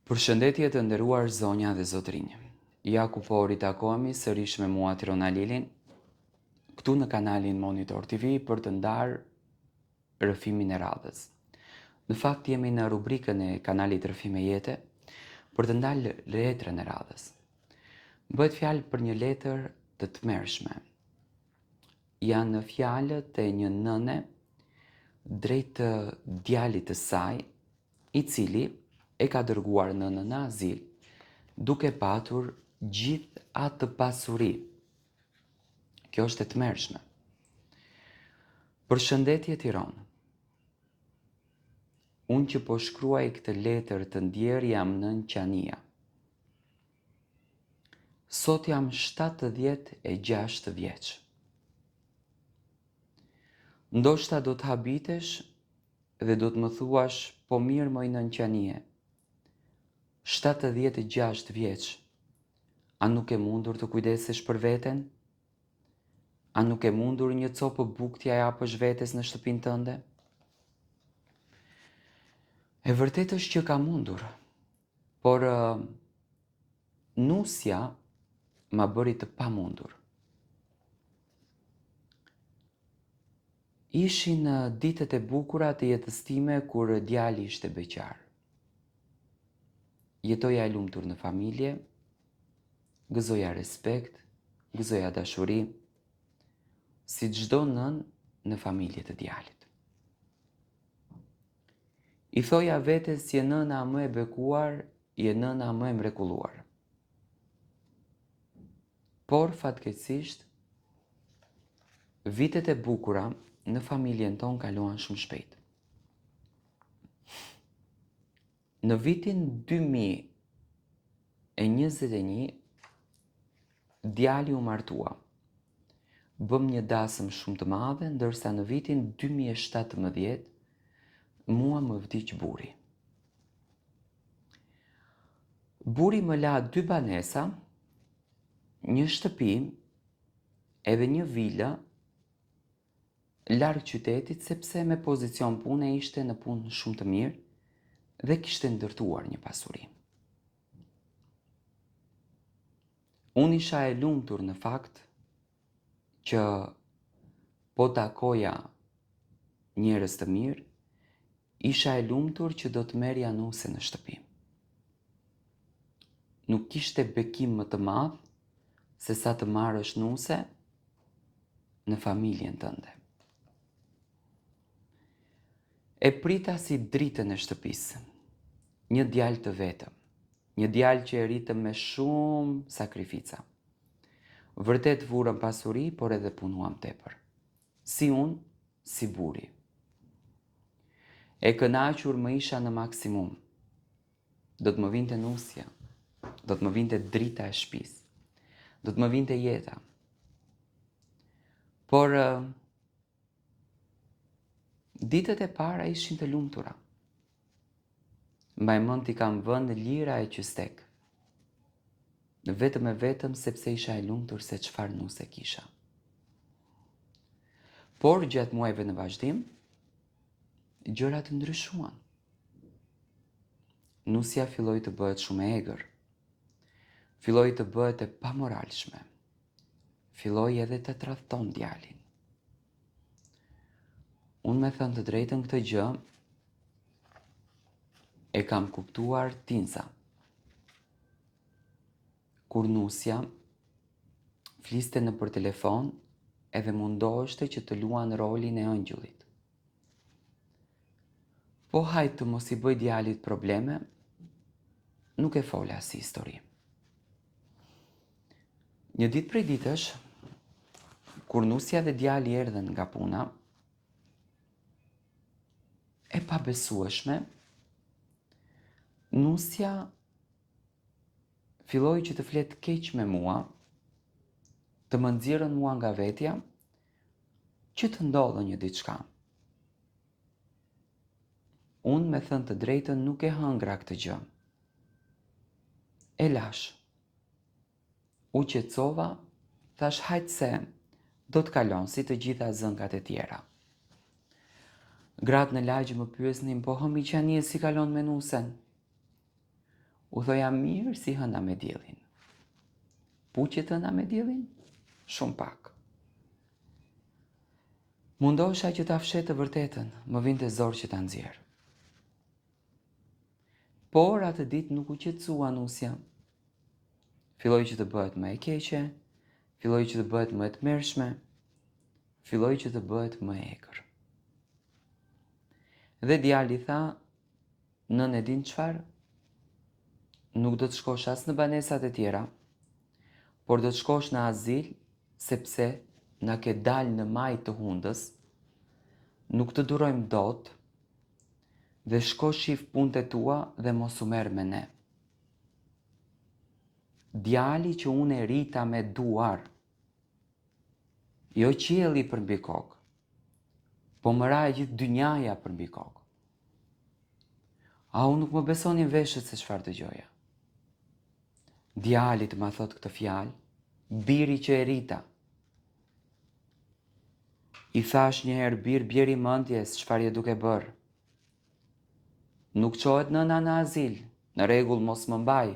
Përshëndetje të nderuar zonja dhe zotrinj. Ja ku po ritakohemi sërish me mua Tirona Lilin, këtu në kanalin Monitor TV për të ndarë rrëfimin e radhës. Në fakt jemi në rubrikën e kanalit Rrëfime Jete për të ndarë letrën e radhës. Bëhet fjalë për një letër të tmerrshme. Janë fjalët e një nëne drejt djalit të saj, i cili e ka dërguar nënën në azil, duke patur gjithë atë pasuri. Kjo është e tmerrshme. Përshëndetje Tiranë. Unë që po shkruaj këtë letër të ndjerë jam nën Qania. Sot jam 76 vjeç. Ndoshta do të habitesh dhe do të më thuash, po mirë moj nën Qanie. 76 vjeç. A nuk e mundur të kujdesesh për veten? A nuk e mundur një copë bukë t'ja japësh vetes në shtëpinë tënde? E vërtet është që ka mundur, por nusja ma bëri të pamundur. Ishin ditët e bukura të jetës time kur djali ishte beqar. Jetoja e lumtur në familje, gëzoja respekt, gëzoja dashuri, si çdo nën në familje të djalit. I thoja vetes si e nëna më e bekuar, je nëna më e mrekulluar. Por fatkeqësisht, vitet e bukura në familjen tonë kaluan shumë shpejt. Në vitin 2021, djali u martua. Bëm një dasëm shumë të madhe, ndërsa në vitin 2017, mua më vdiq buri. Buri më la 2 banesa, një shtëpi edhe një vila larg qytetit, sepse me pozicion pune ishte në punë shumë të mirë dhe kishte ndërtuar një pasuri. Unë isha e lumtur në fakt që po takoja njerëz të mirë, isha e lumtur që do të merrja nuse në shtëpi. Nuk kishte bekim më të madh se sa të marrësh nuse në familjen tënde. E prita si dritën e shtëpisë, një djalë të vetëm, një djalë që e ritëm me shumë sakrifica. Vërtet vurëm pasuri, por edhe punuam tepër. Si unë, si buri. E kënaqur më isha në maksimum. Do të më vinte nusja, do të më vinte drita e shtëpisë, do të më vinte jeta. Por ditët e para ishin të lumtura. Mbaj mend t'i kam vënë lira e qystek. Vetëm e vetëm sepse isha e lumtur se çfarë nuse kisha. Por gjatë muajve në vazhdim, gjërat ndryshuan. Nusja filloi të bëhet shumë e egër. Filloi të bëhet e pamoralshme. Filloi edhe të tradhton djalin. Unë me thënë të drejtën këtë gjë, e kam kuptuar tinsa. Kur nusja fliste në për telefon edhe mundoheshte që të luan rolin e ëngjëllit. Po hajtë të mos i bëj djalit probleme, nuk e fola si histori. Një ditë prej ditësh, kur nusja dhe djali erdhen nga puna, e pabesueshme, nusja filloi që të flet keq me mua, të më nxjerrën mua nga vetja, që të ndodhë një diçka. Unë me thënë të drejtën nuk e hëngra këtë gjë. E lash. U qetësova, thash hajtë se do të kalon si të gjitha zëngat e tjera. Gratë në lagjë më pyesnin, po hëmi Qanie si kalon me nusen? U thoja mirë si hëna me diellin. Puqet hëna me diellin? Shumë pak. Mundosha që ta fshetë të vërtetën, më vinte zor që ta nxjerr. Por atë ditë nuk u qetësua Nusja. Filloi që të bëhet më e keqe, filloi që të bëhet më e tmerrshme, filloi që të bëhet më e egër. Dhe djali tha, nën e din çfarë? Nuk do të shkosh as në banesat e tjera, por do të shkosh në azil, sepse na ke dalë në maj të hundës, nuk të durojmë dot, dhe shko shif punët e tua dhe mos u merr me ne. Djali që unë e rita me duar, jo qielli për mbi kokë, po më ra e gjithë dynjaja për mbi kokë. A unë nuk më besonin veshët se çfarë dëgjoja. Djali të ma thot këtë fjalë, biri që e rita. I thash njëherë bjeri mendjes çfarë je duke bërë. Nuk qohet nëna në azil, në rregull mos më mbaj,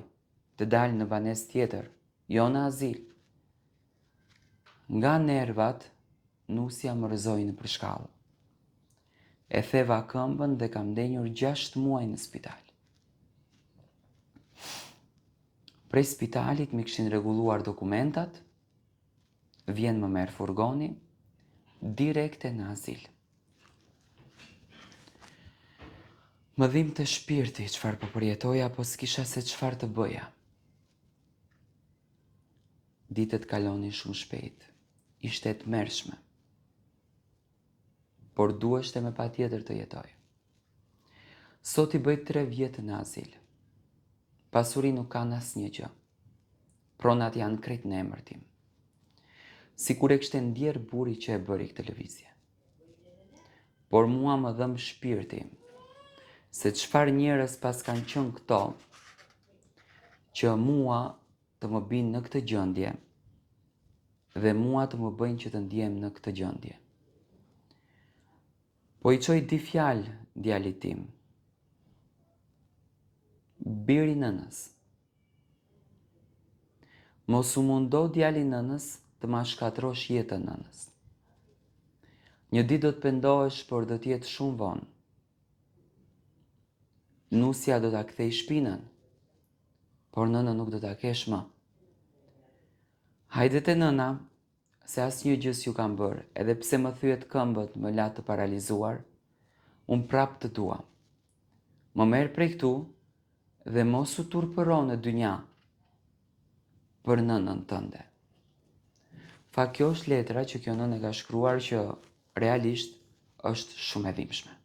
të dalë në banesë tjetër, jo në azil. Nga nervat, Nusja më rëzoi në përshkallë. E theva këmbën dhe kam ndenjur 6 muaj në spital. Prej spitalit mi kishin rregulluar dokumentat, vjen më merr furgoni, direkte në azil. Më dhim të shpirti çfarë po përjetoja, po s'kisha se çfarë të bëja. Ditët kalonin shumë shpejt, ishte e tmerrshme. Por duheshte me patjetër të jetoj. Sot i bëj 3 vjetë në azil. Pasuri nuk kanë asnjë gjë. Pronat janë krejt në emër tim. Sikur e kishte ndjer buri që e bëri këtë lëvizje. Por mua më dhëm shpirti, se çfarë njerëz pas kanë qenë këto, që mua të më binë në këtë gjendje, dhe mua të më bëjnë që të ndjem në këtë gjendje. Po i çoj 2 fjalë djalit tim. Biri nënës. Mos u mundo djali nënës të ma shkatrosh jetën nënës. Një ditë do të pendohesh, por do të jetë shumë vonë. Nusja do ta kthej shpinën, por nëna nuk do ta kesh më. Hajde te nëna, se asnjë gjë s'ju kam bërë, edhe pse më thyet këmbët më la të paralizuar, unë prap të dua. Më merr prej këtu dhe mos u turpëro në dynja për nënën tënde. Fa kjo është letra që kjo nënë ka shkruar, që realisht është shumë e dhimbshme.